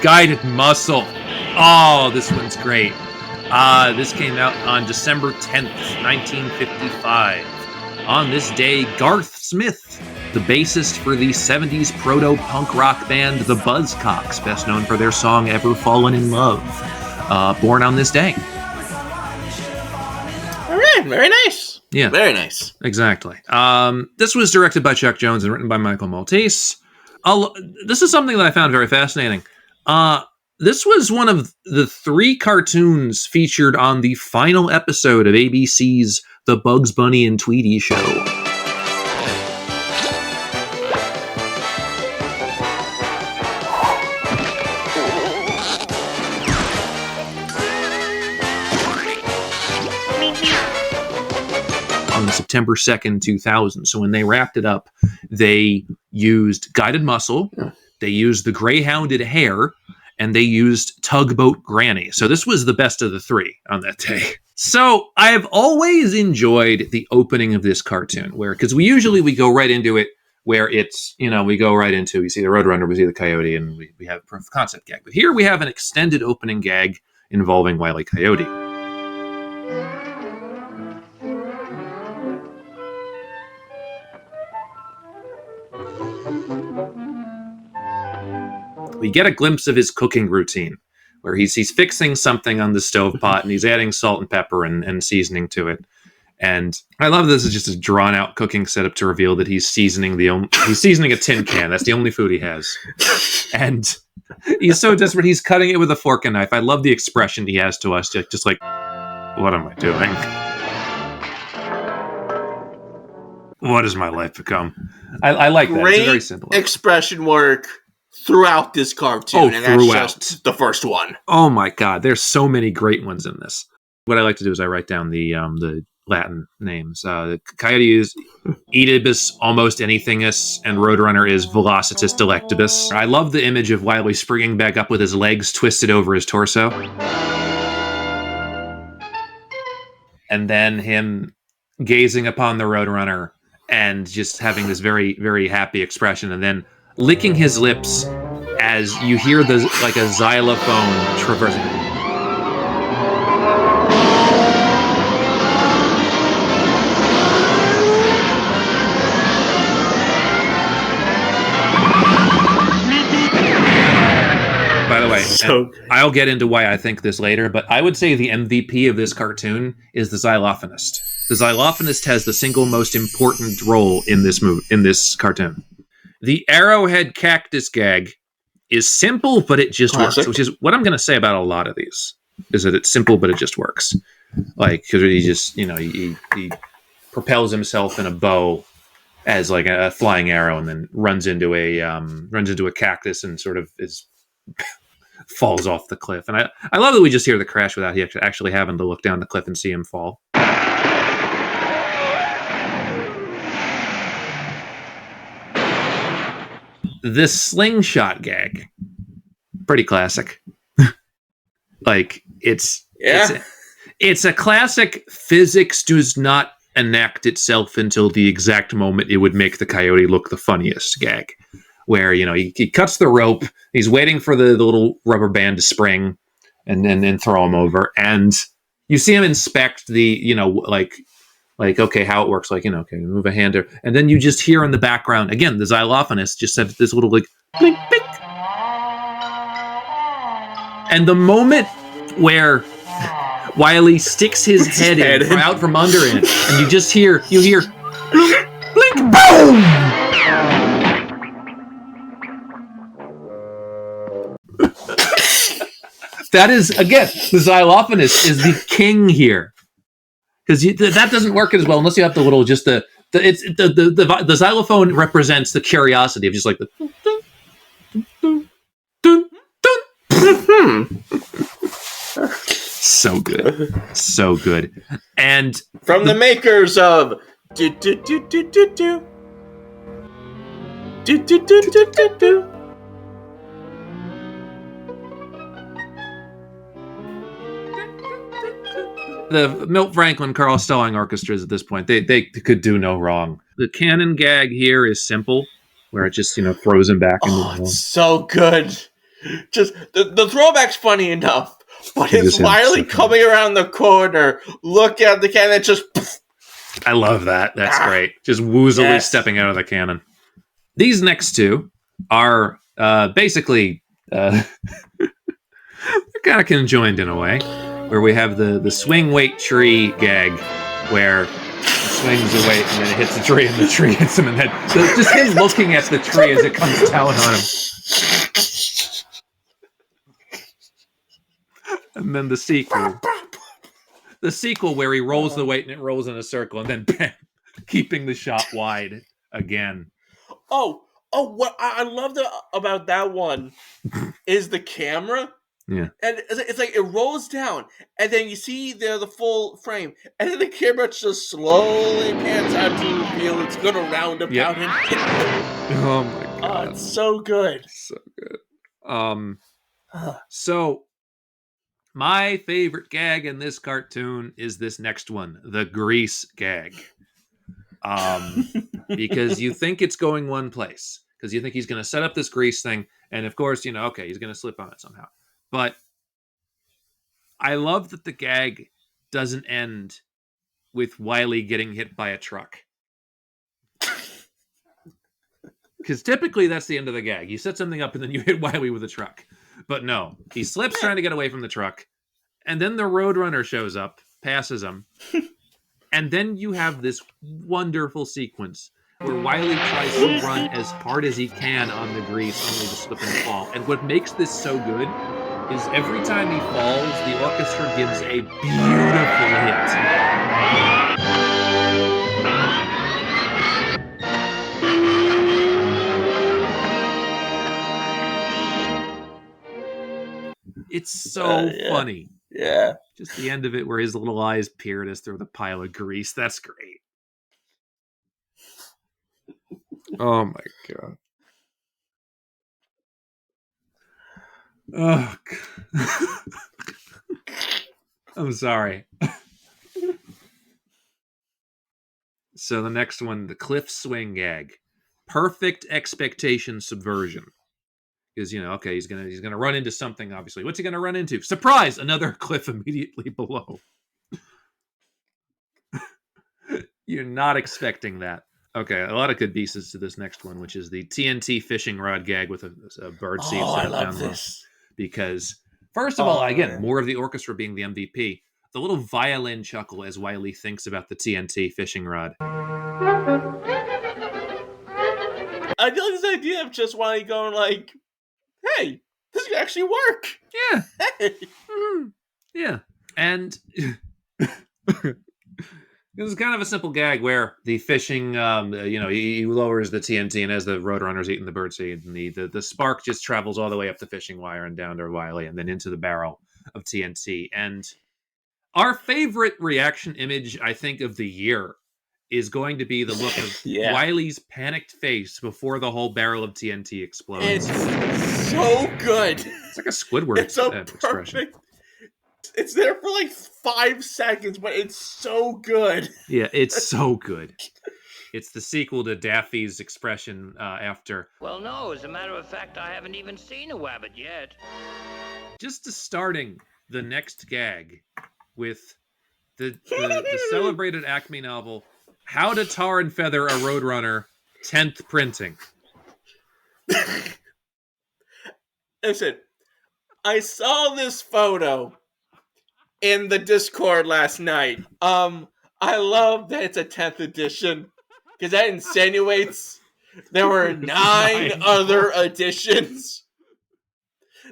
Guided Muscle. Oh, this one's great. This came out on December 10th, 1955. On this day, Garth Smith, the bassist for the 70s proto-punk rock band The Buzzcocks, best known for their song Ever Fallen in Love, born on this day. All right, very nice. Yeah. Very nice. Exactly. This was directed by Chuck Jones and written by Michael Maltese. This is something that I found very fascinating. This was one of the 3 cartoons featured on the final episode of ABC's The Bugs Bunny and Tweety Show. On September 2nd, 2000. So when they wrapped it up, they used Guided Muscle, they used the Greyhounded Hare, and they used Tugboat Granny. So this was the best of the 3 on that day. So I have always enjoyed the opening of this cartoon, because we go right into it, where it's, we go right into, we see the Roadrunner, we see the Coyote, and we have a proof of concept gag. But here we have an extended opening gag involving Wile Coyote. We get a glimpse of his cooking routine, where he's fixing something on the stovetop and he's adding salt and pepper and seasoning to it. And I love this is just a drawn-out cooking setup to reveal that he's seasoning a tin can. That's the only food he has. And he's so desperate, he's cutting it with a fork and knife. I love the expression he has to us, just like, what am I doing? What has my life become? I like that. It's very simple. Expression work throughout this cartoon, and that's just the first one. Oh my god, there's so many great ones in this. What I like to do is I write down the Latin names. The Coyote is Oedipus almost anythingus, and Roadrunner is Velocitus delectibus. I love the image of Wile springing back up with his legs twisted over his torso. And then him gazing upon the Roadrunner and just having this very, very happy expression, and then licking his lips as you hear a xylophone traversing. By the way, I'll get into why I think this later, but I would say the MVP of this cartoon is the xylophonist. The xylophonist has the single most important role in this cartoon. The arrowhead cactus gag is simple, but it just works, which is what I'm going to say about a lot of these, is that it's simple, but it just works. Like, because he just, he propels himself in a bow as like a flying arrow and then runs into a cactus and sort of falls off the cliff. And I love that we just hear the crash without he actually having to look down the cliff and see him fall. This slingshot gag, pretty classic. It's a classic. Physics does not enact itself until the exact moment it would make the Coyote look the funniest gag, where he cuts the rope, he's waiting for the little rubber band to spring and then throw him over, and you see him inspect the like, okay, how it works, okay, move a hand, and then you just hear in the background, again, the xylophonist just said this little, blink, blink. And the moment where Wile sticks his head out from under it, and you hear, blink, blink, boom! That is, again, the xylophonist is the king here. Because that doesn't work as well unless you have the little, just the xylophone represents the curiosity of just like the dun, dun, dun, dun. So good. And from the makers of do do do do do do do do do do do do. The Milt Franklin, Carl Stalling orchestras at this point, they could do no wrong. The canon gag here is simple, where it just, throws him back into the wall. It's so good. Just the throwback's funny enough, but it's Wiley coming around the corner, look at the cannon, just. I love that. That's great. Just woozily stepping out of the cannon. These next two are basically they're kind of conjoined in a way, where we have the swing weight tree gag, where he swings a weight and then it hits a tree and the tree hits him in the head. So just him looking at the tree as it comes down on him. And then the sequel where he rolls the weight and it rolls in a circle, and then bam, keeping the shot wide again. Oh, what I love about that one is the camera. Yeah. And it's like it rolls down, and then you see the full frame, and then the camera just slowly pans out to reveal it's going to round about and hit. Oh my god. Oh, it's so good. So good. So my favorite gag in this cartoon is this next one, the grease gag. Because you think it's going one place, because you think he's going to set up this grease thing, and of course, he's going to slip on it somehow. But I love that the gag doesn't end with Wiley getting hit by a truck. Because typically that's the end of the gag. You set something up and then you hit Wiley with a truck. But no, he slips trying to get away from the truck. And then the Roadrunner shows up, passes him. And then you have this wonderful sequence where Wiley tries to run as hard as he can on the grease, only to slip and fall. And what makes this so good is every time he falls, the orchestra gives a beautiful hit. It's so funny. Yeah. Just the end of it where his little eyes peer at us through the pile of grease. That's great. Oh my god. Oh, God. I'm sorry. So the next one, the cliff swing gag. Perfect expectation subversion. Because, he's gonna run into something, obviously. What's he gonna run into? Surprise! Another cliff immediately below. You're not expecting that. Okay, a lot of good pieces to this next one, which is the TNT fishing rod gag with a bird seed set up down low. Because, first of all, again, more of the orchestra being the MVP. The little violin chuckle as Wiley thinks about the TNT fishing rod. I like this idea of just Wiley going like, hey, this could actually work. Yeah. Hey. Yeah. And this is kind of a simple gag where the fishing, he lowers the TNT, and as the Roadrunner's eating the birdseed, and the spark just travels all the way up the fishing wire and down to Wiley, and then into the barrel of TNT. And our favorite reaction image, I think, of the year is going to be the look of Wiley's panicked face before the whole barrel of TNT explodes. It's so good. It's like a Squidward expression. It's there for like 5 seconds, but it's so good. Yeah, it's so good. It's the sequel to Daffy's expression after. Well, no, as a matter of fact, I haven't even seen a wabbit yet. Just to starting the next gag with the celebrated Acme novel, How to Tar and Feather a Roadrunner, 10th printing. Listen, I saw this photo in the Discord last night. I love that it's a 10th edition, because that insinuates there were 9 other editions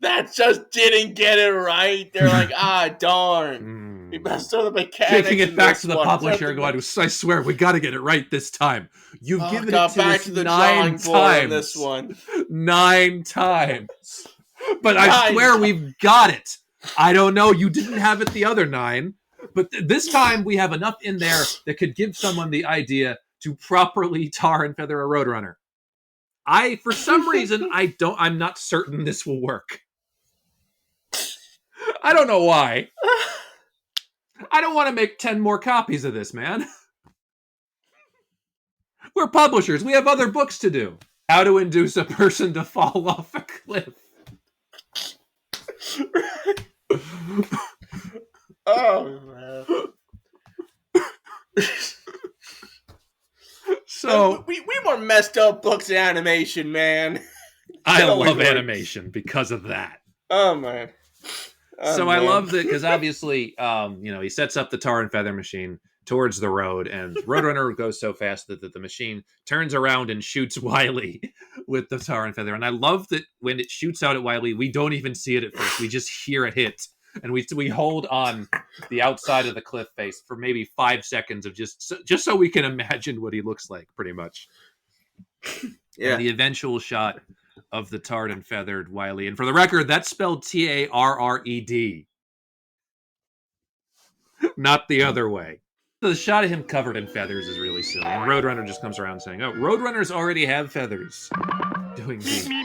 that just didn't get it right. They're like, darn. We messed up the mechanics. Taking it back to the publisher and going, I swear, we got to get it right this time. You've given it to us 9 times. This one. 9 times. But I swear we've got it. I don't know. You didn't have it the other 9. But this time we have enough in there that could give someone the idea to properly tar and feather a Roadrunner. For some reason, I'm not certain this will work. I don't know why. I don't want to make 10 more copies of this, man. We're publishers. We have other books to do. How to induce a person to fall off a cliff. Oh man. So we more messed up books in animation, man. I love animation because of that. Oh man. So I love that because obviously, he sets up the tar and feather machine towards the road, and Roadrunner goes so fast that the machine turns around and shoots Wiley with the tar and feather. And I love that when it shoots out at Wiley, we don't even see it at first; we just hear it hit, and we hold on the outside of the cliff face for maybe 5 seconds of just so we can imagine what he looks like, pretty much. Yeah. And the eventual shot of the tarred and feathered Wiley. And for the record, that's spelled Tarred. Not the other way. The shot of him covered in feathers is really silly. And Roadrunner just comes around saying, oh, Roadrunners already have feathers. Doing the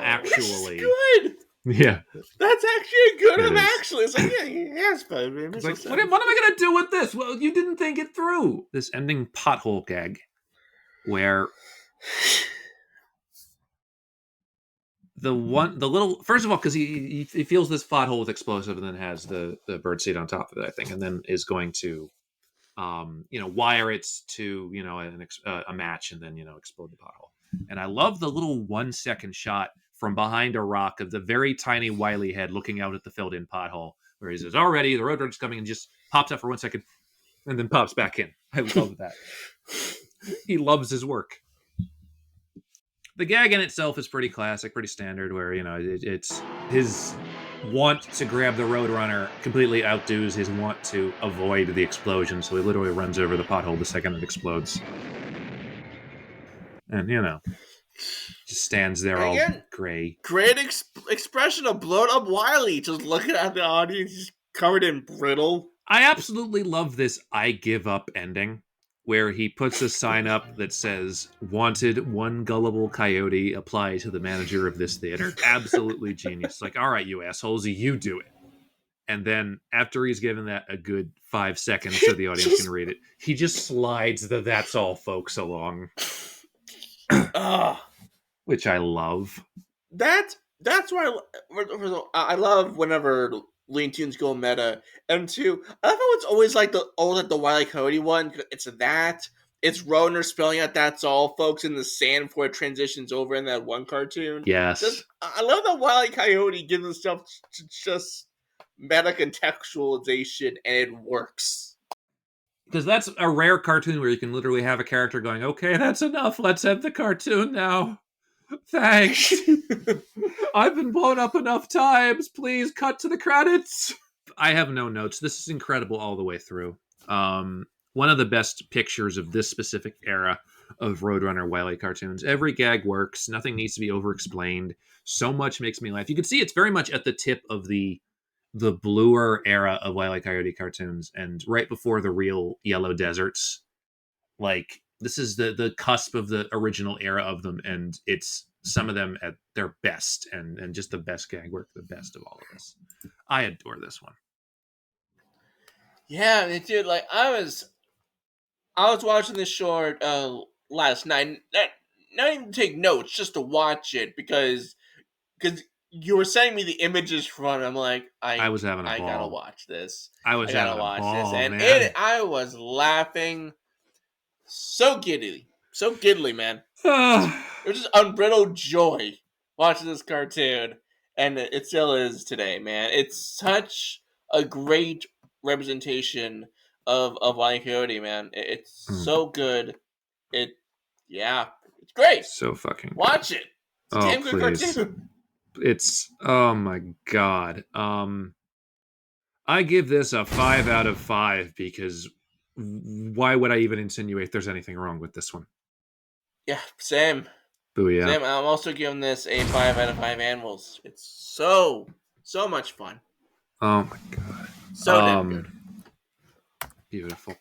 actually. That's good. Yeah. That's actually a good actually. It's like, yeah, he has feathers. It's like, what am I going to do with this? Well, you didn't think it through. This ending pothole gag where first of all, because he feels this pothole with explosive and then has the bird seed on top of it, I think, and then is going to wire it to a match and then explode the pothole. And I love the little 1 second shot from behind a rock of the very tiny Wiley head looking out at the filled in pothole where he says, already the Roadrunner's coming, and just pops up for 1 second and then pops back in. I love that. He loves his work. The gag in itself is pretty classic, pretty standard, where, it's his want to grab the Roadrunner completely outdoes his want to avoid the explosion, so he literally runs over the pothole the second it explodes. And, just stands there all gray. Great expression of blown up Wiley, just looking at the audience, just covered in brittle. I absolutely love this I give up ending, where he puts a sign up that says, wanted one gullible coyote, apply to the manager of this theater. Absolutely genius. Like, all right, you assholes, you do it. And then after he's given that a good 5 seconds so the audience can read it, he just slides the that's all folks along. Which I love. That's why I love whenever Looney Tunes go meta. And two, I love how it's always like the Wile E. Coyote one. It's Roadrunner spelling out "that's all, folks" in the sand before it transitions over in that one cartoon. Yes, I love that Wile E. Coyote gives himself just meta contextualization, and it works. Because that's a rare cartoon where you can literally have a character going, "Okay, that's enough. Let's end the cartoon now. Thanks. I've been blown up enough times. Please cut to the credits." I have no notes. This is incredible all the way through. One of the best pictures of this specific era of Roadrunner Wile E. cartoons. Every gag works. Nothing needs to be over-explained. So much makes me laugh. You can see it's very much at the tip of the bluer era of Wile E. Coyote cartoons and right before the real Yellow Deserts. Like, this is the cusp of the original era of them, and it's some of them at their best, and just the best gag work, the best of all of this. I adore this one. Yeah, dude, like, I was watching this short last night, not even to take notes, just to watch it, because you were sending me the images from it. I'm like, I was having a ball. I gotta watch this. I gotta watch this, and I was laughing so giddily, man. It was just unbridled joy watching this cartoon, and it still is today, man. It's such a great representation of Wile E. Coyote, man. It's so good. It's great. So fucking watch good. It. It's a damn good cartoon. It's, oh my god. I give this a 5 out of 5 because why would I even insinuate there's anything wrong with this one? Yeah, same. Booyah. Same. I'm also giving this a 5 out of 5 animals. It's so much fun. Oh my god. So damn good. Beautiful.